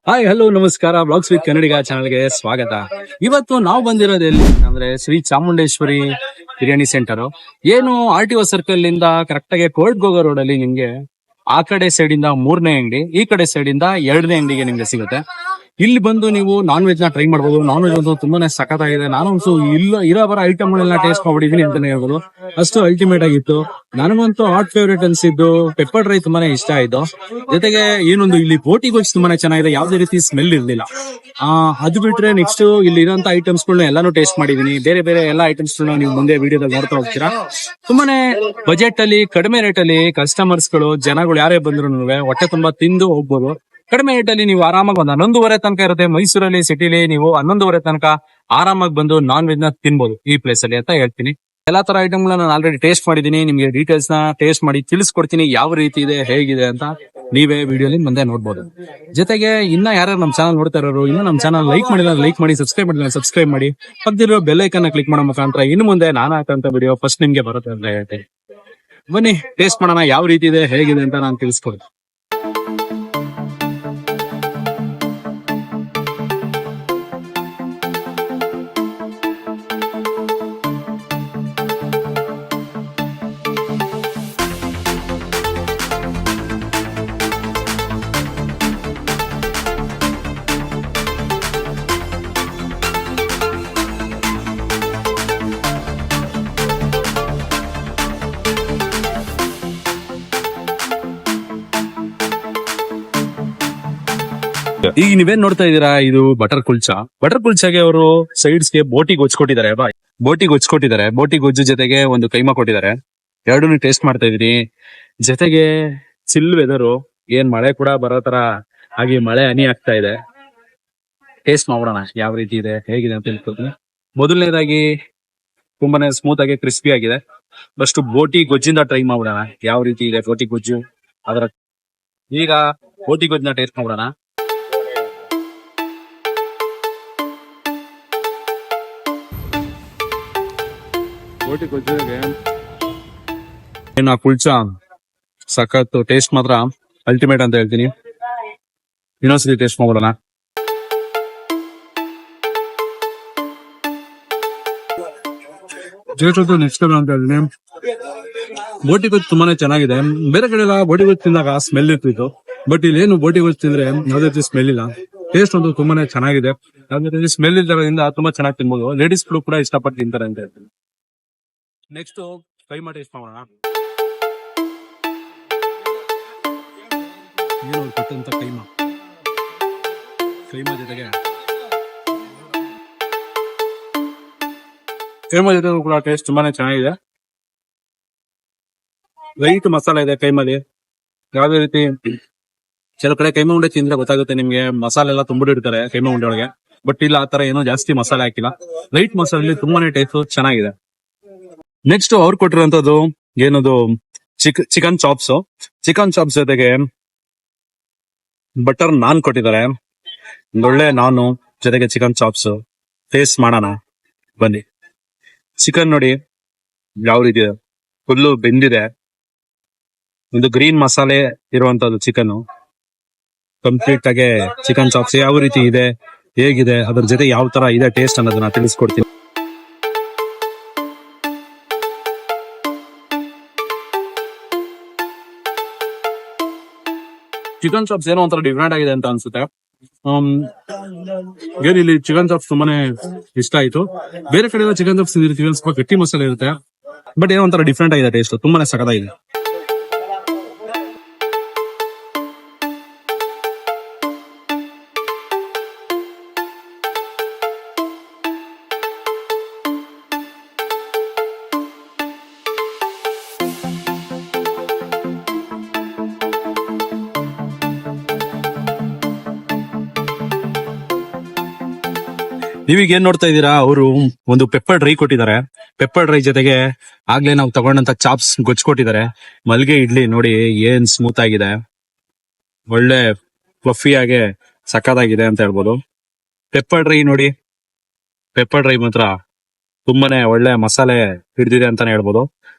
Hi hello ನಮಸ್ಕಾರ blogs with ಕನ್ನಡಿಗ ಚಾನಲ್ಗೆ ಸ್ವಾಗತ. ಇವತ್ತು ನಾವು ಬಂದಿರೋದು ಎಲ್ಲಿ ಅಂದ್ರೆ ಶ್ರೀ ಚಾಮುಂಡೇಶ್ವರಿ ಬಿರಿಯಾನಿ ಸೆಂಟರ್. ಏನು RTO ಸರ್ಕಲ್ ಇಂದ ಕರೆಕ್ಟ್ ಆಗಿ ಕೋರ್ಟ್ ಹೋಗೋ ರೋಡ್ ಅಲ್ಲಿ ನಿಮ್ಗೆ ಆ ಕಡೆ ಸೈಡ್ ಇಂದ 3ನೇ ಅಂಗಡಿ, ಈ ಕಡೆ ಸೈಡ್ ಇಂದ 2ನೇ ಅಂಗಡಿಗೆ ನಿಮ್ಗೆ ಸಿಗುತ್ತೆ. ಇಲ್ಲಿ ಬಂದು ನೀವು ನಾನ್ ವೆಜ್ ನ ಟ್ರೈ ಮಾಡಬಹುದು. ನಾನ್ ವೆಜ್ ಅಂತೂ ತುಂಬಾನೇ ಸಖತ್ತಾಗಿದೆ. ನಾನು ಇರೋ ಬರೋ ಐಟಮ್ ಗಳೆಲ್ಲ ಟೇಸ್ಟ್ ಮಾಡ್ಬಿಟ್ಟಿದೀನಿ ಅಂತಾನೆ ಹೇಳ್ಬೋದು. ಅಷ್ಟು ಅಲ್ಟಿಮೇಟ್ ಆಗಿತ್ತು. ನನಗಂತೂ ಹಾಟ್ ಫೇವ್ರೇಟ್ ಅನ್ಸಿದ್ದು ಪೆಪ್ಪರ್ ಡ್ರೈ ತುಂಬಾನೇ ಇಷ್ಟ ಆಯ್ತು. ಜೊತೆಗೆ ಏನೊಂದು ಇಲ್ಲಿ ಬೋಟಿ ಗೊಜ್ಜು ತುಂಬಾನೇ ಚೆನ್ನಾಗಿದೆ, ಯಾವ್ದೇ ರೀತಿ ಸ್ಮೆಲ್ ಇರ್ಲಿಲ್ಲ. ಅದು ಬಿಟ್ರೆ ನೆಕ್ಸ್ಟ್ ಇಲ್ಲಿ ಇರೋಂತ ಐಟಮ್ಸ್ ಗಳನ್ನ ಎಲ್ಲಾನು ಟೇಸ್ಟ್ ಮಾಡಿದೀನಿ. ಬೇರೆ ಬೇರೆ ಎಲ್ಲಾ ಐಟಮ್ಸ್ ಗಳನ್ನ ನೀವು ಮುಂದೆ ವಿಡಿಯೋದಲ್ಲಿ ನೋಡ್ತಾ ಹೋಗ್ತೀರಾ. ತುಂಬಾನೇ ಬಜೆಟ್ ಅಲ್ಲಿ ಕಡಿಮೆ ರೇಟ್ ಅಲ್ಲಿ ಕಸ್ಟಮರ್ಸ್ ಗಳು ಜನಗಳು ಯಾರೇ ಬಂದ್ರು ಹೊಟ್ಟೆ ತುಂಬಾ ತಿಂದು ಹೋಗ್ಬೋದು. ಕಡಿಮೆ ರೇಟ್ ಅಲ್ಲಿ ನೀವು ಆರಾಮಾಗಿ ಒಂದು 11:30 ತನಕ ಇರುತ್ತೆ. ಮೈಸೂರಲ್ಲಿ ಸಿಟಿಲಿ ನೀವು 11:30 ತನಕ ಆರಾಮಾಗಿ ಬಂದು ನಾನ್ ವೆಜ್ ನ ತಿನ್ಬಹುದು ಈ ಪ್ಲೇಸ್ ಅಲ್ಲಿ ಅಂತ ಹೇಳ್ತೀನಿ. ಎಲ್ಲಾ ತರ ಐಟಮ್ ನಾನು ಆಲ್ರೆಡಿ ಟೇಸ್ಟ್ ಮಾಡಿದೀನಿ. ನಿಮ್ಗೆ ಡೀಟೇಲ್ಸ್ ನ ಟೇಸ್ಟ್ ಮಾಡಿ ತಿಳಿಸ್ಕೊಡ್ತೀನಿ, ಯಾವ ರೀತಿ ಇದೆ ಹೇಗಿದೆ ಅಂತ ನೀವೇ ವಿಡಿಯೋಲಿ ಮುಂದೆ ನೋಡ್ಬೋದು. ಜೊತೆಗೆ ಇನ್ನ ಯಾರು ನಮ್ಮ ಚಾನಲ್ ನೋಡ್ತಾ ಇರೋರು, ಇನ್ನು ನಮ್ಮ ಚಾನಲ್ ಲೈಕ್ ಮಾಡಿಲ್ಲ ಲೈಕ್ ಮಾಡಿ, ಸಬ್ಸ್ಕ್ರೈಬ್ ಮಾಡಿಲ್ಲ ಸಬ್ಸ್ಕ್ರೈಬ್ ಮಾಡಿ, ಪಕ್ಕದಲ್ಲಿರೋ ಬೆಲ್ ಐಕಾನ್ ಕ್ಲಿಕ್ ಮಾಡೋ ಮುಖಾಂತರ ಇನ್ನು ಮುಂದೆ ನಾನು ಹಾಕಂತ ವಿಡಿಯೋ ಫಸ್ಟ್ ನಿಮ್ಗೆ ಬರುತ್ತೆ ಅಂತ ಹೇಳ್ತೀನಿ. ಬನ್ನಿ ಟೇಸ್ಟ್ ಮಾಡೋಣ ಯಾವ ರೀತಿ ಇದೆ ಹೇಗಿದೆ ಅಂತ ನಾನು ತಿಳಿಸ್ಕೊಡ್ತೀನಿ. ಈಗ ನೀವೇನ್ ನೋಡ್ತಾ ಇದೀರಾ, ಇದು ಬಟರ್ ಕುಲ್ಚಾ. ಬಟರ್ ಕುಲ್ಚಾಗೆ ಅವರು ಸೈಡ್ಸ್ ಗೆ ಬೋಟಿ ಗೊಜ್ಜು ಕೊಟ್ಟಿದ್ದಾರೆ. ಬೋಟಿ ಗೊಜ್ಜು ಜೊತೆಗೆ ಒಂದು ಕೈಮಾ ಕೊಟ್ಟಿದ್ದಾರೆ. ಎರಡನ್ನೂ ಟೇಸ್ಟ್ ಮಾಡ್ತಾ ಇದೀನಿ. ಜೊತೆಗೆ ಚಿಲ್ ವೆದರು, ಏನ್ ಮಳೆ ಕೂಡ ಬರೋ ತರ ಹಾಗೆ ಮಳೆ ಹನಿ ಆಗ್ತಾ ಇದೆ. ಟೇಸ್ಟ್ ಮಾಡೋಣ ಯಾವ ರೀತಿ ಇದೆ ಹೇಗಿದೆ ಅಂತ ತಿಳ್ಕೊತೀನಿ. ಮೊದಲನೇದಾಗಿ ತುಂಬಾನೇ ಸ್ಮೂತ್ ಆಗಿ ಕ್ರಿಸ್ಪಿ ಆಗಿದೆ. ಫಸ್ಟ್ ಬೋಟಿ ಗೊಜ್ಜಿಂದ ಟ್ರೈ ಮಾಡೋಣ ಯಾವ ರೀತಿ ಇದೆ ಬೋಟಿ ಗೊಜ್ಜು. ಈಗ ಬೋಟಿ ಗೊಜ್ಜನ್ನ ಟೇಸ್ಟ್ ಮಾಡೋಣ. ಬೋಟಿ ಗೊಜ್ಜಿಗೆ ಏನ ಕುಲ್ಚಾ ಸಖತ್ ಟೇಸ್ಟ್ ಮಾತ್ರ ಅಲ್ಟಿಮೇಟ್ ಅಂತ ಹೇಳ್ತೀನಿ. ಇನ್ನೊಂದ್ಸರಿ ಟೇಸ್ಟ್ ಮಾಡೋಣ. ನೆಕ್ಸ್ಟ್ ಅಂತ ಹೇಳ್ತೀನಿ. ಬೋಟಿ ಗೊಜ್ಜು ತುಂಬಾನೇ ಚೆನ್ನಾಗಿದೆ. ಬೇರೆ ಕಡೆ ಎಲ್ಲ ಬೋಟಿ ಗೊಜ್ಜು ತಿಂದಾಗ ಸ್ಮೆಲ್ ಇರ್ತಿತ್ತು, ಬಟ್ ಇಲ್ಲಿ ಏನು ಬೋಟಿ ಗೊಜ್ಜು ತಿಂದ್ರೆ ಯಾವುದೇ ರೀತಿ ಸ್ಮೆಲ್ ಇಲ್ಲ. ಟೇಸ್ಟ್ ಒಂದು ತುಂಬಾನೇ ಚೆನ್ನಾಗಿದೆ. ಯಾವುದೇ ರೀತಿ ಸ್ಮೆಲ್ ಇರೋದ್ರಿಂದ ತುಂಬಾ ಚೆನ್ನಾಗಿ ತಿನ್ಬಹುದು. ಲೇಡೀಸ್ ಕೂಡ ಇಷ್ಟಪಟ್ಟು ತಿಂತಾರೆ ಅಂತ ಹೇಳ್ತೀನಿ. ನೆಕ್ಸ್ಟ್ ಕೈಮಾ ಟೇಸ್ಟ್ ಮಾಡೋಣ. ಏನು ಕೊಟ್ಟಂತ ಕೈಮಾ ಜೊತೆ ಕೂಡ ಟೇಸ್ಟ್ ತುಂಬಾನೇ ಚೆನ್ನಾಗಿದೆ. ಲೈಟ್ ಮಸಾಲ ಇದೆ ಕೈಮಾಲಿ. ಯಾವ್ದೇ ರೀತಿ ಕೆಲವು ಕಡೆ ಕೈಮಾ ಉಂಡೆ ತಿಂದ್ರೆ ಗೊತ್ತಾಗುತ್ತೆ ನಿಮ್ಗೆ, ಮಸಾಲೆ ಎಲ್ಲ ತುಂಬಿಡಿರ್ತಾರೆ ಕೈಮಾ ಉಂಡೆ ಒಳಗೆ. ಬಟ್ ಇಲ್ಲ, ಆತರ ಏನೋ ಜಾಸ್ತಿ ಮಸಾಲೆ ಹಾಕಿಲ್ಲ. ಲೈಟ್ ಮಸಾಲೆ ತುಂಬಾನೇ ಟೇಸ್ಟ್ ಚೆನ್ನಾಗಿದೆ. ನೆಕ್ಸ್ಟ್ ಅವ್ರು ಕೊಟ್ಟಿರುವಂತದ್ದು ಏನದು ಚಿಕನ್ ಚಾಪ್ಸ್ ಜೊತೆಗೆ ಬಟರ್ ನಾನ್ ಕೊಟ್ಟಿದ್ದಾರೆ. ಒಳ್ಳೆ ನಾನು ಜೊತೆಗೆ ಚಿಕನ್ ಚಾಪ್ಸ್ ಟೇಸ್ಟ್ ಮಾಡೋಣ ಬನ್ನಿ. ಚಿಕನ್ ನೋಡಿ ಯಾವ ರೀತಿ ಇದೆ, ಫುಲ್ಲು ಬೆಂದಿದೆ. ಒಂದು ಗ್ರೀನ್ ಮಸಾಲೆ ಇರುವಂತದ್ದು ಚಿಕನ್. ಕಂಪ್ಲೀಟ್ ಆಗಿ ಚಿಕನ್ ಚಾಪ್ಸ್ ಯಾವ ರೀತಿ ಇದೆ ಹೇಗಿದೆ ಅದ್ರ ಜೊತೆ ಯಾವ ತರ ಇದೆ ಟೇಸ್ಟ್ ಅನ್ನೋದನ್ನ ತಿಳಿಸ್ಕೊಡ್ತೀನಿ. ಚಿಕನ್ ಚಾಪ್ಸ್ ಏನೋ ಒಂಥರ ಡಿಫ್ರೆಂಟ್ ಆಗಿದೆ ಅಂತ ಅನ್ಸುತ್ತೆ. ಇಲ್ಲಿ ಚಿಕನ್ ಚಾಪ್ಸ್ ತುಂಬಾನೇ ಇಷ್ಟ ಆಯ್ತು. ಬೇರೆ ಕಡೆ ಎಲ್ಲ ಚಿಕನ್ ಚಾಪ್ಸ್ ತಿಂದಿರ್ತೀವಿ, ಸ್ವಲ್ಪ ಗಟ್ಟಿ ಮಸಾಲೆ ಇರುತ್ತೆ. ಬಟ್ ಏನೋ ಒಂಥರ ಡಿಫ್ರೆಂಟ್ ಆಗಿದೆ, ಟೇಸ್ಟ್ ತುಂಬಾನೇ ಸಖತ್ತಾಗಿದೆ. ನೀವೀಗ ಏನ್ ನೋಡ್ತಾ ಇದ್ದೀರಾ, ಅವರು ಒಂದು ಪೆಪ್ಪರ್ ಡ್ರೈ ಕೊಟ್ಟಿದ್ದಾರೆ. ಪೆಪ್ಪರ್ ಡ್ರೈ ಜೊತೆಗೆ ಆಗ್ಲೇ ನಾವು ತಗೊಂಡಂತ ಚಾಪ್ಸ್ ಗೊಜ್ಜು ಕೊಟ್ಟಿದ್ದಾರೆ. ಮಲ್ಗೆ ಇಡ್ಲಿ ನೋಡಿ ಏನ್ ಸ್ಮೂತ್ ಆಗಿದೆ, ಒಳ್ಳೆ ಫ್ಲಫಿ ಆಗಿ ಸಖತ್ತಾಗಿದೆ ಅಂತ ಹೇಳ್ಬೋದು. ಪೆಪ್ಪರ್ ಡ್ರೈ ನೋಡಿ, ಪೆಪ್ಪರ್ ಡ್ರೈ ಮಾತ್ರ ತುಂಬಾನೇ ಒಳ್ಳೆ ಮಸಾಲೆ ಹಿಡಿದಿದೆ ಅಂತಾನೆ ಹೇಳ್ಬೋದು.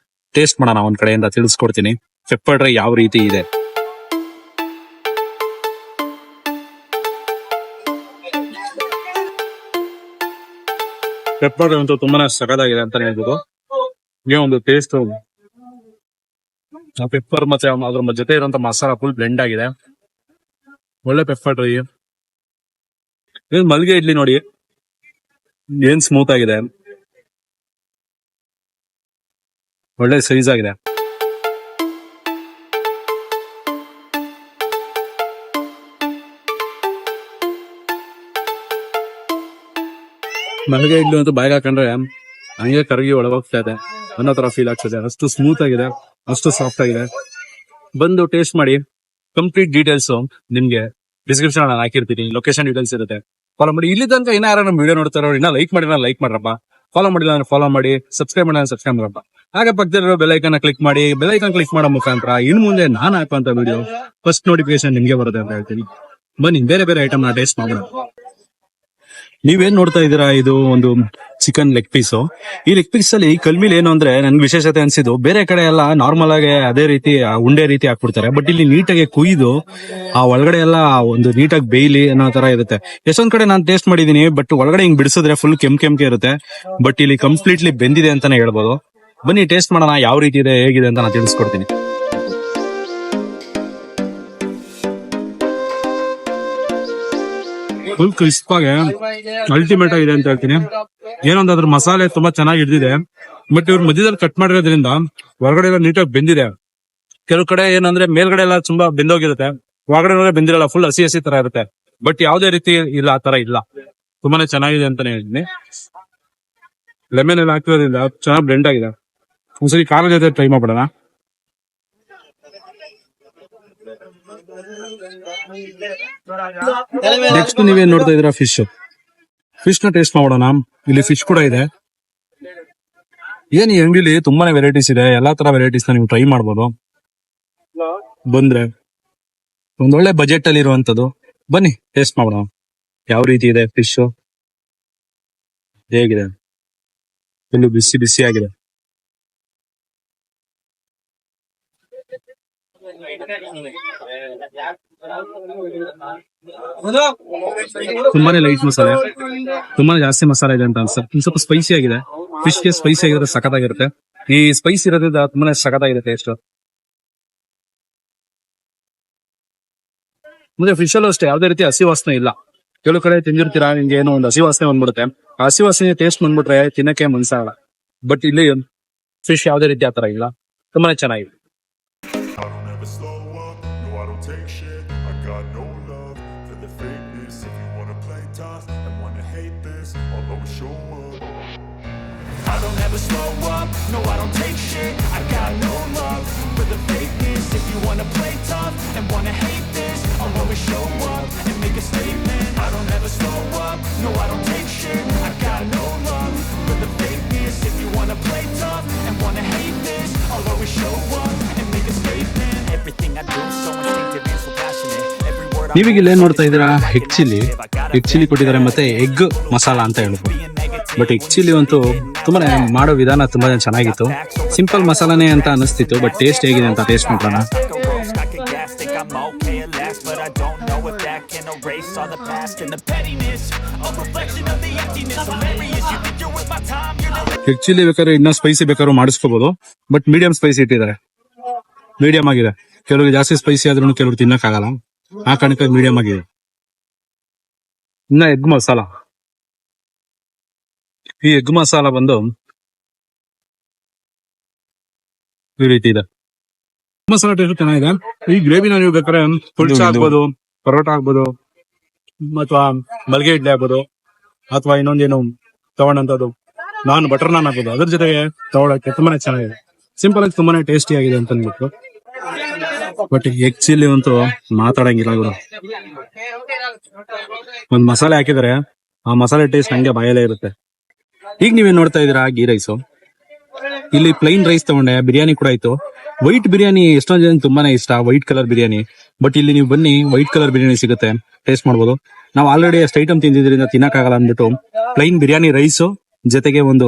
ಟೇಸ್ಟ್ ಮಾಡೋಣ ಒಂದ್ ಕಡೆಯಿಂದ ತಿಳಿಸ್ಕೊಡ್ತೀನಿ ಪೆಪ್ಪರ್ ಡ್ರೈ ಯಾವ ರೀತಿ ಇದೆ. ಪೆಪ್ಪರ್ ಅಂತೂ ತುಂಬಾನೇ ಸಖತ್ತಾಗಿದೆ ಅಂತಾನೆ ಹೇಳ್ಬೋದು. ಈ ಒಂದು ಟೇಸ್ಟ್ ಆ ಪೆಪ್ಪರ್ ಮತ್ತೆ ಅದ್ರ ಜೊತೆ ಇರುವಂತ ಮಸಾಲ ಫುಲ್ ಬ್ಲೆಂಡ್ ಆಗಿದೆ. ಒಳ್ಳೆ ಪೆಪ್ಪರ್ ಡ್ರೈ. ಇದು ಮಲ್ಗೆ ಇಡ್ಲಿ ನೋಡಿ ಏನ್ ಸ್ಮೂತ್ ಆಗಿದೆ, ಒಳ್ಳೆ ಸೈಜ್ ಆಗಿದೆ. ಮಲ್ಗೆ ಇಡ್ಲಿ ಅಂತೂ ಬಾಯಿಗೆ ಹಾಕೊಂಡ್ರೆ ಹಂಗೆ ಕರಗಿ ಒಳಗೋಗ್ತಾ ಇದೆ ಅನ್ನೋ ತರ ಫೀಲ್ ಆಗ್ತದೆ. ಅಷ್ಟು ಸ್ಮೂತ್ ಆಗಿದೆ, ಅಷ್ಟು ಸಾಫ್ಟ್ ಆಗಿದೆ. ಬಂದು ಟೇಸ್ಟ್ ಮಾಡಿ. ಕಂಪ್ಲೀಟ್ ಡೀಟೇಲ್ಸ್ ನಿಮ್ಗೆ ಡಿಸ್ಕ್ರಿಪ್ಷನ್ ನಾನು ಹಾಕಿರ್ತೀನಿ, ಲೊಕೇಶನ್ ಡೀಟೇಲ್ಸ್ ಇರುತ್ತೆ. ಫಾಲೋ ಮಾಡಿ. ಇಲ್ಲಿ ತನಕ ಇನ್ನ ಯಾರು ನಮ್ಮ ವಿಡಿಯೋ ನೋಡ್ತಾರೋ ಇನ್ನ ಲೈಕ್ ಮಾಡ್ರಪ್ಪ. ಫಾಲೋ ಮಾಡಿಲ್ಲ ಫಾಲೋ ಮಾಡಿ, ಸಬ್ಸ್ಕ್ರೈಬ್ ಮಾಡಿಲ್ಲ ಸಬ್ಸ್ಕ್ರೈಬ್ ಮಾಡ್ರಪ್ಪ. ಹಾಗೆ ಪಕ್ಕದಲ್ಲಿರೋ ಬೆಲ್ ಐಕನ್ ಕ್ಲಿಕ್ ಮಾಡಿ. ಬೆಲ್ ಐಕನ್ ಕ್ಲಿಕ್ ಮಾಡೋ ಮುಖಾಂತರ ಇನ್ನು ಮುಂದೆ ನಾನು ಹಾಕುವಂತ ವಿಡಿಯೋ ಫಸ್ಟ್ ನೋಟಿಫಿಕೇಶನ್ ನಿಮ್ಗೆ ಬರುತ್ತೆ ಅಂತ ಹೇಳ್ತೀನಿ. ಬನ್ನಿ ಬೇರೆ ಬೇರೆ ಐಟಮ್ ನ ಟೇಸ್ಟ್ ಮಾಡೋಣ. ನೀವೇನ್ ನೋಡ್ತಾ ಇದ್ದೀರಾ, ಇದು ಒಂದು ಚಿಕನ್ ಲೆಗ್ ಪೀಸು. ಈ ಲೆಗ್ ಪೀಸ್ ಅಲ್ಲಿ ಕಲ್ಮಿಲ್ ಏನು ಅಂದ್ರೆ ನನ್ಗೆ ವಿಶೇಷತೆ ಅನ್ಸಿದ್ದು, ಬೇರೆ ಕಡೆ ಎಲ್ಲ ನಾರ್ಮಲ್ ಆಗಿ ಅದೇ ರೀತಿ ಉಂಡೆ ರೀತಿ ಹಾಕ್ಬಿಡ್ತಾರೆ. ಬಟ್ ಇಲ್ಲಿ ನೀಟಾಗಿ ಕುಯ್ದು ಆ ಒಳಗಡೆ ಎಲ್ಲ ಒಂದು ನೀಟಾಗಿ ಬೇಯ್ಲಿ ಅನ್ನೋ ತರ ಇರುತ್ತೆ. ಎಷ್ಟೊಂದ್ ಕಡೆ ನಾನು ಟೇಸ್ಟ್ ಮಾಡಿದೀನಿ, ಬಟ್ ಒಳಗಡೆ ಹಿಂಗ್ ಬಿಡಿಸಿದ್ರೆ ಫುಲ್ ಕೆಂಕೆ ಇರುತ್ತೆ. ಬಟ್ ಇಲ್ಲಿ ಕಂಪ್ಲೀಟ್ಲಿ ಬೆಂದಿದೆ ಅಂತಾನೆ ಹೇಳ್ಬೋದು. ಬನ್ನಿ ಟೇಸ್ಟ್ ಮಾಡೋಣ ಯಾವ ರೀತಿ ಇದೆ, ಹೇಗಿದೆ ಅಂತ ನಾನು ತಿಳಿಸ್ಕೊಡ್ತೀನಿ. ಫುಲ್ ಕ್ರಿಸ್ಪ್ ಆಗಿ ಅಲ್ಟಿಮೇಟ್ ಆಗಿದೆ ಅಂತ ಹೇಳ್ತೀನಿ. ಏನೊಂದು ಅದ್ರ ಮಸಾಲೆ ತುಂಬಾ ಚೆನ್ನಾಗಿ ಹಿಡಿದಿದೆ. ಬಟ್ ಇವ್ರು ಮಧ್ಯದಲ್ಲಿ ಕಟ್ ಮಾಡಿರೋದ್ರಿಂದ ಹೊರಗಡೆ ಎಲ್ಲ ನೀಟಾಗಿ ಬೆಂದಿದೆ. ಕೆಲವು ಕಡೆ ಏನಂದ್ರೆ ಮೇಲ್ಗಡೆ ಎಲ್ಲ ತುಂಬಾ ಬೆಂದೋಗಿರುತ್ತೆ, ಹೊರಗಡೆ ಬೆಂದಿರಲ್ಲ, ಫುಲ್ ಹಸಿ ತರ ಇರುತ್ತೆ. ಬಟ್ ಯಾವ್ದೇ ರೀತಿ ಇಲ್ಲ, ಆ ತರ ಇಲ್ಲ. ತುಂಬಾನೇ ಚೆನ್ನಾಗಿದೆ ಅಂತಾನೆ ಹೇಳ್ತೀನಿ. ಲೆಮನ್ ಎಲ್ಲ ಹಾಕಿರೋದ್ರಿಂದ ಚೆನ್ನಾಗಿ ಬ್ಲೆಂಡ್ ಆಗಿದೆ. ಒಂದ್ಸರಿ ಖಾರ ಜೊತೆ ಟ್ರೈ ಮಾಡ್ಬಿಡೋಣ. ನೆಕ್ಸ್ಟ್ ನೀವೇನ್ ನೋಡ್ತಾ ಇದೀರಾ, ಫಿಶ್ ನ ಟೇಸ್ಟ್ ಮಾಡೋಣ. ಇಲ್ಲಿ ಫಿಶ್ ಕೂಡ ಇದೆ. ಏನ್ ಈ ಅಂಗಡಿಲಿ ತುಂಬಾನೇ ವೆರೈಟೀಸ್ ಇದೆ, ಎಲ್ಲಾ ತರ ವೆರೈಟೀಸ್ ನ ನೀವು ಟ್ರೈ ಮಾಡ್ಬೋದು. ಬಂದ್ರೆ ಒಂದೊಳ್ಳೆ ಬಜೆಟ್ ಅಲ್ಲಿ ಇರುವಂತದ್ದು. ಬನ್ನಿ ಟೇಸ್ಟ್ ಮಾಡೋಣ ಯಾವ ರೀತಿ ಇದೆ ಫಿಶ್, ಹೇಗಿದೆ. ಇಲ್ಲಿ ಬಿಸಿ ಆಗಿದೆ. ತುಂಬಾನೇ ಲೈಟ್ ಮಸಾಲೆ, ತುಂಬಾನೇ ಜಾಸ್ತಿ ಮಸಾಲೆ ಇದೆ ಅಂತ ಅನ್ಸುತ್ತೆ. ಸ್ವಲ್ಪ ಸ್ಪೈಸಿ ಆಗಿದೆ. ಫಿಶ್ ಗೆ ಸ್ಪೈಸಿ ಆಗಿದ್ರೆ ಸಖತ್ತಾಗಿರುತ್ತೆ. ಈ ಸ್ಪೈಸಿ ಇರೋದ್ರಿಂದ ತುಂಬಾನೇ ಸಖತ್ತಾಗಿದೆ ಟೇಸ್ಟ್. ಮತ್ತೆ ಫಿಶ್ ಅಲ್ಲೂ ಅಷ್ಟೇ ಯಾವ್ದೇ ರೀತಿ ಹಸಿ ವಾಸನೆ ಇಲ್ಲ. ಕೆಲವು ಕಡೆ ತಿಂದಿರ್ತೀರಾ, ನಿಮ್ಗೆ ಏನೋ ಒಂದು ಹಸಿ ವಾಸನೆ ಬಂದ್ಬಿಡುತ್ತೆ. ಆ ಹಸಿ ವಾಸನೆ ಟೇಸ್ಟ್ ಬಂದ್ಬಿಟ್ರೆ ತಿನ್ನಕ್ಕೆ ಮನ್ಸಾಗಲ್ಲ. ಬಟ್ ಇಲ್ಲಿ ಫಿಶ್ ಯಾವ್ದೇ ರೀತಿ ಆತರ ಇಲ್ಲ, ತುಂಬಾನೇ ಚೆನ್ನಾಗಿದೆ. I don't ever slow up, no I don't take shit. I got no love for the fakeness. If you wanna play tough and wanna hate this, I'll always show up and make a statement. I don't ever slow up, no I don't take shit. I got no love for the fakeness. If you wanna play tough and wanna hate this, I'll always show up and make a statement. Everything I do so instinctive and so passionate. Every word I ನೀವೀಗ ಇಲ್ಲಿ ನೋಡ್ತಾ ಇದ್ದೀರಾ egg chilli ಕೊಟ್ಟಿದ್ದಾರೆ, ಮತ್ತೆ egg masala ಅಂತ ಹೇಳ್ಬೋದು. But egg chilli ಅಂತೂ ತುಂಬಾನೇ ಮಾಡೋ ವಿಧಾನ ತುಂಬಾ ಚೆನ್ನಾಗಿತ್ತು. ಸಿಂಪಲ್ ಮಸಾಲಾನೇ ಅಂತ ಅನಿಸ್ತಿತ್ತು, ಬಟ್ ಟೇಸ್ಟ್ ಹೇಗಿದೆ ಅಂತ ಟೇಸ್ಟ್ ಮಾಡೋಣ. ಎಗ್ ಚಿಲ್ಲಿ ಬೇಕಾದ್ರೆ ಇನ್ನೂ ಸ್ಪೈಸಿ ಬೇಕಾದ್ರೂ ಮಾಡಿಸ್ಕೋಬಹುದು, ಬಟ್ ಮೀಡಿಯಂ ಸ್ಪೈಸಿ ಇಟ್ಟಿದ್ದಾರೆ. ಮೀಡಿಯಂ ಆಗಿದೆ. ಕೆಲವ್ರಿಗೆ ಜಾಸ್ತಿ ಸ್ಪೈಸಿ ಆದ್ರೂ ಕೆಲವ್ರು ತಿನ್ನಕ್ಕಾಗಲ್ಲ, ಆ ಕಾರಣಕ್ಕೆ ಮೀಡಿಯಂ ಆಗಿದೆ. ಇನ್ನ ಎಗ್ ಮಸಾಲ, ಈ ಎಗ್ ಮಸಾಲ ಬಂದು ಈ ರೀತಿ ಇದೆ. ಮಸಾಲ ಟೇಸ್ಟ್ ಚೆನ್ನಾಗಿದೆ. ಈ ಗ್ರೇವಿನ ನೀವು ಬೇಕಾದ್ರೆ ಪುಲ್ಚಾ ಆಗ್ಬೋದು, ಪರೋಟ ಆಗ್ಬೋದು, ಅಥವಾ ಮಲ್ಗೆ ಇಡ್ಲಿ ಆಗ್ಬೋದು, ಅಥವಾ ಇನ್ನೊಂದೇನು ತಗೊಂಡಂತದ್ದು ಬಟರ್ ನಾನ್ ಆಗ್ಬೋದು, ಅದ್ರ ಜೊತೆಗೆ ತಗೊಳಕ್ಕೆ ತುಂಬಾನೇ ಚೆನ್ನಾಗಿದೆ. ಸಿಂಪಲ್ ಆಗಿ ತುಂಬಾನೇ ಟೇಸ್ಟಿ ಆಗಿದೆ ಅಂತ ಅಂದ್ಬಿಟ್ಟು. ಬಟ್ ಎಗ್ ಚಿಲ್ಲಿ ಅಂತೂ ಮಾತಾಡಂಗಿಲ್ಲ ಗುರು. ಒಂದ್ ಮಸಾಲೆ ಹಾಕಿದರೆ ಆ ಮಸಾಲೆ ಟೇಸ್ಟ್ ಹಂಗೆ ಬಾಯಲ್ಲೇ ಇರುತ್ತೆ. ಈಗ ನೀವೇನ್ ನೋಡ್ತಾ ಇದೀರಾ ಗೀ ರೈಸು. ಇಲ್ಲಿ ಪ್ಲೈನ್ ರೈಸ್ ತಗೊಂಡೆ, ಬಿರಿಯಾನಿ ಕೂಡ ಆಯ್ತು. ವೈಟ್ ಬಿರಿಯಾನಿ ಎಷ್ಟೊಂದ್ ಜನ ತುಂಬಾನೇ ಇಷ್ಟ, ವೈಟ್ ಕಲರ್ ಬಿರಿಯಾನಿ. ಬಟ್ ಇಲ್ಲಿ ನೀವು ಬನ್ನಿ, ವೈಟ್ ಕಲರ್ ಬಿರಿಯಾನಿ ಸಿಗುತ್ತೆ, ಟೇಸ್ಟ್ ಮಾಡ್ಬೋದು. ನಾವು ಆಲ್ರೆಡಿ ಅಷ್ಟು ಐಟಮ್ ತಿಂದಿದ್ರಿಂದ ತಿನ್ನಕ್ಕಾಗಲ್ಲ ಅಂದ್ಬಿಟ್ಟು ಪ್ಲೈನ್ ಬಿರಿಯಾನಿ ರೈಸು ಜೊತೆಗೆ ಒಂದು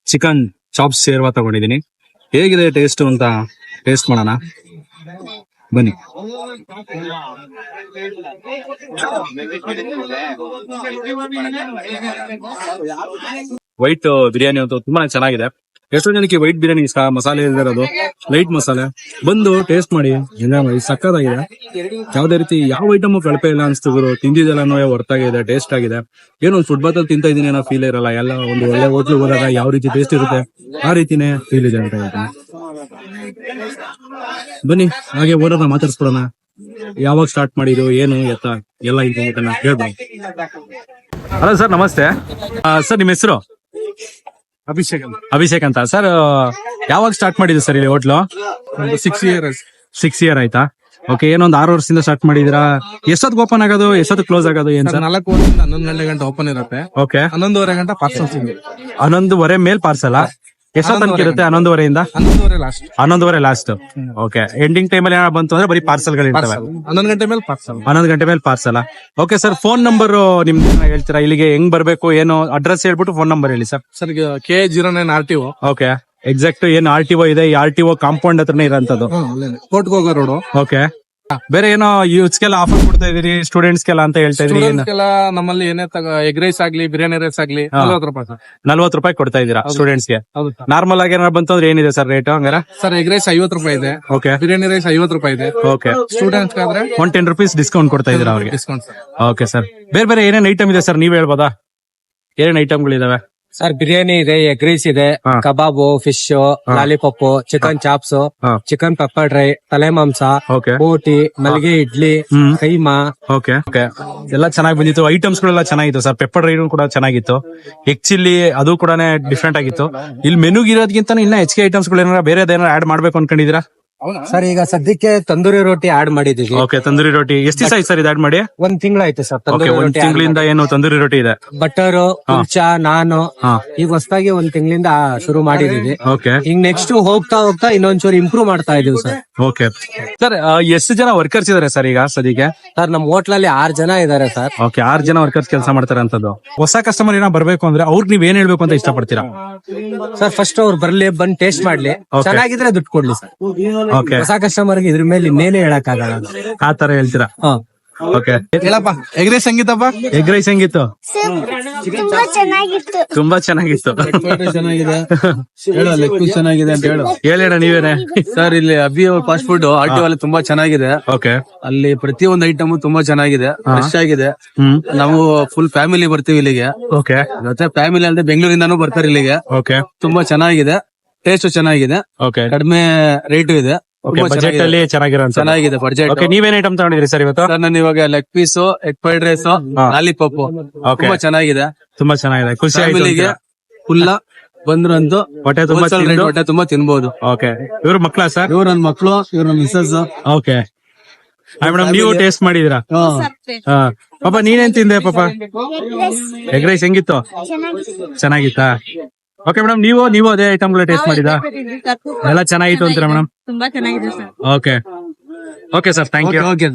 ಚಿಕನ್ ಚಾಪ್ಸ್ ಸೇರ್ವಾ ತಗೊಂಡಿದ್ದೀನಿ. ಹೇಗಿದೆ ಟೇಸ್ಟ್ ಅಂತ ಟೇಸ್ಟ್ ಮಾಡೋಣ. ಬನ್ನಿ. ವೈಟ್ ಬಿರಿಯಾನಿ ಅಂತೂ ತುಂಬಾ ಚೆನ್ನಾಗಿದೆ. ಎಷ್ಟೋ ಜನಕ್ಕೆ ವೈಟ್ ಬಿರಿಯಾನಿ ಇಷ್ಟ, ಮಸಾಲೆ ಇರೋದು ಲೈಟ್ ಮಸಾಲೆ. ಬಂದು ಟೇಸ್ಟ್ ಮಾಡಿ, ಸಕ್ಕತ್ತಾಗಿದೆ. ಯಾವ್ದೇ ರೀತಿ ಯಾವ ಐಟಮ್ ಕಳಪೆ ಇಲ್ಲ ಅನ್ಸ್ತು ಗುರು. ತಿಂದಿದ್ದೆಲ್ಲ ಹೊರತಾಗಿದೆ, ಟೇಸ್ಟ್ ಆಗಿದೆ. ಏನೋ ಒಂದು ಫುಟ್ಬಾಲ್ ಅಲ್ಲಿ ತಿಂತ ಇದೀನಿ ಅನ್ನೋ ಫೀಲ್ ಇರಲ್ಲ. ಎಲ್ಲ ಒಂದು ಒಳ್ಳೆ ಹೋಟ್ಲು ಹೋದಾಗ ಯಾವ ರೀತಿ ಟೇಸ್ಟ್ ಇರುತ್ತೆ ಆ ರೀತಿನೇ ಫೀಲ್ ಇದೆ ಅಂತ ಹೇಳ್ತೀನಿ. ಬನ್ನಿ ಹಾಗೆ ಓನರ್ನ ಮಾತಾಡ್ಸ್ಕೊಡೋಣ. ಯಾವಾಗ ಸ್ಟಾರ್ಟ್ ಮಾಡಿದ್ರು, ಏನು ಎತ್ತ ಎಲ್ಲ ಇದನ್ನ ಹೇಳ್ಬೋದು. ಹಲೋ ಸರ್, ನಮಸ್ತೆ. ಸರ್ ನಿಮ್ಮ ಹೆಸರು? ಅಭಿಷೇಕ್ ಅಂತ. ಸರ್ ಯಾವಾಗ ಸ್ಟಾರ್ಟ್ ಮಾಡಿದ್ರು ಸರ್ ಇಲ್ಲಿ ಹೋಟ್ಲು? 6 ಇಯರ್ ಆಯ್ತಾ? ಓಕೆ. ಏನೊಂದು 6 ವರ್ಷದಿಂದ ಸ್ಟಾರ್ಟ್ ಮಾಡಿದಿರಾ? ಎಷ್ಟೊತ್ತಿಗೆ ಓಪನ್ ಆಗೋದು, ಎಷ್ಟೊತ್ತಿಗೆ ಕ್ಲೋಸ್ ಆಗೋದು? ಏನ್ ಸರ್? 4 ಗಂಟೆಯಿಂದ 11 ಗಂಟೆ ಓಪನ್ ಇರುತ್ತೆ. ಓಕೆ. 11:30 ಗಂಟೆ ಪಾರ್ಸಲ್ ಸಿಗುತ್ತೆ. 11:30 ಮೇಲ್ ಪಾರ್ಸಲ್? ಎಷ್ಟೊತ್ತು ತನಕ ಇರುತ್ತೆ? 11:30 last. 11:30 last. Okay. Ending time ಅಲ್ಲಿ ಏನಾದ್ರು ಬಂತು ಅಂದ್ರೆ ಬರೀ ಪಾರ್ಸಲ್ಗಳು ಇರ್ತವೆ. 11 ಗಂಟೆ ಮೇಲೆ ಪಾರ್ಸಲ್. 11 ಗಂಟೆ ಮೇಲೆ parcel. Okay sir, phone number ನಿಮ್ದು ಹೇಳ್ತೀರಾ? ಇಲ್ಲಿಗೆ ಹೆಂಗ್ ಬರ್ಬೇಕು, ಏನು ಅಡ್ರೆಸ್ ಹೇಳ್ಬಿಟ್ಟು ಫೋನ್ ನಂಬರ್ ಹೇಳಿ sir. Sir K09 RTO. Okay. Exact ಏನು RTO ಇದೆ, ಈ RTO ಕಾಂಪೌಂಡ್ ಹತ್ರನೇ ಇರೋಂಥದ್ದು. ಕೋರ್ಟ್ ಹೋಗೋ ರೋಡು. ಓಕೆ. ಬೇರೆ ಏನೋ ಯೂತ್ಸ್ಗೆಲ್ಲ ಆಫರ್ ಕೊಡ್ತಾ ಇದೀರಿ, ಸ್ಟೂಡೆಂಟ್ಸ್ಗೆಲ್ಲ ಅಂತ ಹೇಳ್ತಾ ಇದ್ರಿ. ನಮ್ಮಲ್ಲಿ ಏನೇ ಎಗ್ ರೈಸ್ ಆಗ್ಲಿ, ಬಿರಿಯಾನಿ ರೈಸ್ ಆಗ್ಲಿ 40 ರೂಪಾಯಿ ಸರ್. 40 ರೂಪಾಯಿ ಕೊಡ್ತಾ ಇದೀರಾ ಸ್ಟೂಡೆಂಟ್ಸ್ಗೆ? ಹೌದು. ನಾರ್ಮಲ್ ಆಗಿ ಏನಾದ್ರು ಬಂತು ಅಂದ್ರೆ ಏನಿದೆ ಸರ್ ರೇಟ್ ಹಂಗಾರ? ಸರ್ ಎಗ್ ರೈಸ್ 50 ರೂಪಾಯಿ ಇದೆ. ಓಕೆ. ಬಿರಿಯಾನಿ ರೈಸ್ 50 ರೂಪಾಯಿ ಇದೆ. ಓಕೆ. ಸ್ಟೂಡೆಂಟ್ಸ್ ಆದ್ರೆ 110 rupees ಡಿಸ್ಕೌಂಟ್ ಕೊಡ್ತಾ ಇದೀರಾ ಅವ್ರಿಗೆ? Discount sir. Okay sir. ಬೇರೆ ಬೇರೆ ಏನೇನ್ ಐಟಮ್ ಇದೆ ಸರ್, ನೀವ್ ಹೇಳ್ಬೋದಾ? ಏನೇನ್ ಐಟಮ್ಗಳಿದಾವೆ? ಸರ್ ಬಿರಿಯಾನಿ ಇದೆ, ಎಗ್ ರೈಸ್ ಇದೆ, ಹಾ. ಕಬಾಬು, ಫಿಶ್, ಲಾಲಿಪಾಪ್, ಚಿಕನ್ ಚಾಪ್ಸ್, ಹಾ. ಚಿಕನ್ ಪೆಪ್ಪರ್ ಡ್ರೈ, ತಲೆ ಮಾಂಸ, ಓಕೆ. ಬೋಟಿ, ಮಲ್ಲಿಗೆ ಇಡ್ಲಿ, ಹ್ಮ್. ಕೈಮಾ. ಓಕೆ. ಓಕೆ. ಎಲ್ಲ ಚೆನ್ನಾಗಿ ಬಂದಿತ್ತು. ಐಟಮ್ಸ್ ಗಳೆಲ್ಲ ಚೆನ್ನಾಗಿತ್ತು ಸರ್. ಪೆಪ್ಪರ್ ರೈನು ಕೂಡ ಚೆನ್ನಾಗಿತ್ತು. ಎಗ್ ಚಿಲ್ಲಿ ಅದು ಕೂಡ ಡಿಫ್ರೆಂಟ್ ಆಗಿತ್ತು. ಇಲ್ಲಿ ಮೆನುಗೆ ಇರೋದಕ್ಕಿಂತ ಇನ್ನ ಹೆಚ್ಚಿಗೆ ಐಟಮ್ಸ್ ಗಳು ಏನಾರ ಬೇರೆ ಏನಾರ ಆಡ್ ಮಾಡ್ಬೇಕು ಅನ್ಕೊಂಡಿದೀರಾ? ಸರ್ ಈಗ ಸದ್ಯಕ್ಕೆ ತಂದೂರಿ ರೋಟಿ ಆಡ್ ಮಾಡಿದೀವಿ. ಓಕೆ. ತಂದೂರಿ ರೋಟಿ ಎಷ್ಟು ದಿವಸ ಆಯ್ತು ಸರ್ ಇದು ಆಡ್ ಮಾಡಿ? 1 ತಿಂಗಳಾಯ್ತು ಸರ್ ಓಕೆ. ತಂದೂರಿ 1 ರೋಟಿ. ತಿಂಗಳಿಂದ ಏನು ತಂದೂರಿ ರೋಟಿ ಇದೆ? ಬಟರ್, ಕುಲ್ಚಾ, ನಾನು ಹಾ. ಈಗ ಹೊಸದಾಗಿ 1 ತಿಂಗಳಿಂದ ಶುರು ಮಾಡಿದೀವಿ. ಓಕೆ. ಈಗ ನೆಕ್ಸ್ಟ್ ಹೋಗ್ತಾ ಹೋಗ್ತಾ ಇನ್ನೊಂಚೂರು ಇಂಪ್ರೂವ್ ಮಾಡ್ತಾ ಇದೀವಿ ಸರ್. Okay sir. ಎಷ್ಟು ಜನ ವರ್ಕರ್ಸ್ ಇದಾರೆ ಸರ್ ಈಗ ಸದ್ಯಕ್ಕೆ? ಸರ್ ನಮ್ ಹೋಟ್ಲಲ್ಲಿ 6 ಜನ ಇದಾರೆ ಸರ್. ಓಕೆ. 6 ಜನ ವರ್ಕರ್ಸ್ ಕೆಲಸ ಮಾಡ್ತಾರೆ ಅಂತದ್ದು. ಹೊಸ ಕಸ್ಟಮರ್ ಏನೋ ಬರ್ಬೇಕು ಅಂದ್ರೆ ಅವ್ರಿಗೆ ನೀವ್ ಏನ್ ಹೇಳ್ಬೇಕು ಅಂತ ಇಷ್ಟಪಡ್ತೀರಾ? ಸರ್ ಫಸ್ಟ್ ಅವ್ರು ಬರ್ಲಿ, ಬಂದ್ ಟೇಸ್ಟ್ ಮಾಡ್ಲಿ, Okay. ಚೆನ್ನಾಗಿದ್ರೆ ದುಡ್ಡು ಕೊಡ್ಲಿ ಸರ್. ಓಕೆ. ಹೊಸ ಕಸ್ಟಮರ್ ಇದ್ರ ಮೇಲೆ ಇನ್ನೇನು ಹೇಳಕ್ ಆಗಲ್ಲ. ಆ ತರ ಹೇಳ್ತೀರಾ? ಓಕೆ. ಹೇಳಪ್ಪ ಎಗ್ ರೈಸ್ ಸಂಗೀತಪ್ಪ. ಎಗ್ ರೈಸ್ ಹೆಂಗಿತ್ತು? ತುಂಬಾ ಚೆನ್ನಾಗಿತ್ತು. ತುಂಬಾ ಚೆನ್ನಾಗಿತ್ತು. ಚೆನ್ನಾಗಿದೆ. ಹೇಳು ಲೆಗ್ ಪೀಸ್ ಚೆನ್ನಾಗಿದೆ ಅಂತ ಹೇಳು. ಹೇಳೋಣ ನೀವೇನೆ. ಸರ್ ಇಲ್ಲಿ ಅಭಿ ಫಾಸ್ಟ್ ಫುಡ್ RTO ಅಲ್ಲಿ ತುಂಬಾ ಚೆನ್ನಾಗಿದೆ. ಓಕೆ. ಅಲ್ಲಿ ಪ್ರತಿಯೊಂದು ಐಟಮ್ ತುಂಬಾ ಚೆನ್ನಾಗಿದೆ, ಫ್ರೆಶ್ ಆಗಿದೆ. ಹ್ಮ್. ನಾವು ಫುಲ್ ಫ್ಯಾಮಿಲಿ ಬರ್ತೀವಿ ಇಲ್ಲಿಗೆ. ಓಕೆ. ಜೊತೆ ಫ್ಯಾಮಿಲಿ ಅಂದ್ರೆ ಬೆಂಗಳೂರಿಂದಾನು ಬರ್ತಾರೆ ಇಲ್ಲಿಗೆ. ಓಕೆ. ತುಂಬಾ ಚೆನ್ನಾಗಿದೆ, ಟೇಸ್ಟ್ ಚೆನ್ನಾಗಿದೆ, ಓಕೆ. ಕಡಿಮೆ ರೇಟು ಇದೆ. ಓಕೆ. ತುಂಬಾ ಬಜೆಟ್ ಅಲ್ಲಿ ಚೆನ್ನಾಗಿರೋ ಚೆನ್ನಾಗಿದೆ ಬಡ್ಜೆಟ್. ಓಕೆ. ನೀವೇನ್ ಐಟಮ್ ತಗೊಂಡಿದ್ರಿ ಸರ್ ಇವತ್ತು? ಸರ್ ನಾನು ಇವಾಗ leg piece, egg fried rice, lollipop ತುಂಬಾ ಚೆನ್ನಾಗಿದೆ. ತುಂಬಾ ಚೆನ್ನಾಗಿದೆ. ಖುಷಿ ಆಯ್ತು ಫ್ಯಾಮಿಲಿಗೆ ಅಂತೀರಾ? ಫುಲ್ಲ ಬಂದ್ರಂತೂ ಹೊಟ್ಟೆ ತುಂಬಾ ತಿಂದು? ಹೊಟ್ಟೆ ತುಂಬಾ ತಿನ್ಬಹುದು. ಓಕೆ. ಇವ್ರ ಮಕ್ಕಳ ಸರ್? ಇವ್ರು ನನ್ನ ಮಕ್ಕಳು, ಇವ್ರು ನನ್ನ ಮಿಸಸ್. ಓಕೆ. ಮೇಡಮ್ ನೀವು ಟೇಸ್ಟ್ ಮಾಡಿದಿರಾ? ಹಾ. ಪಾಪ ನೀನೇನ್ ತಿಂದೆ ಪಾಪ? ಎಗ್ ರೈಸ್ ಹೆಂಗಿತ್ತು? ಚೆನ್ನಾಗಿತ್ತಾ? ಓಕೆ ಮೇಡಮ್, ನೀವು ಅದೇ ಐಟಮ್ಗಳ ಟೇಸ್ಟ್ ಮಾಡಿದಾ? ಎಲ್ಲ ಚೆನ್ನಾಗಿತ್ತು ಅಂತೀರಾ ಮೇಡಮ್? ತುಂಬಾ ಚೆನ್ನಾಗಿದೆ sir. Okay. Okay sir, thank you. Okay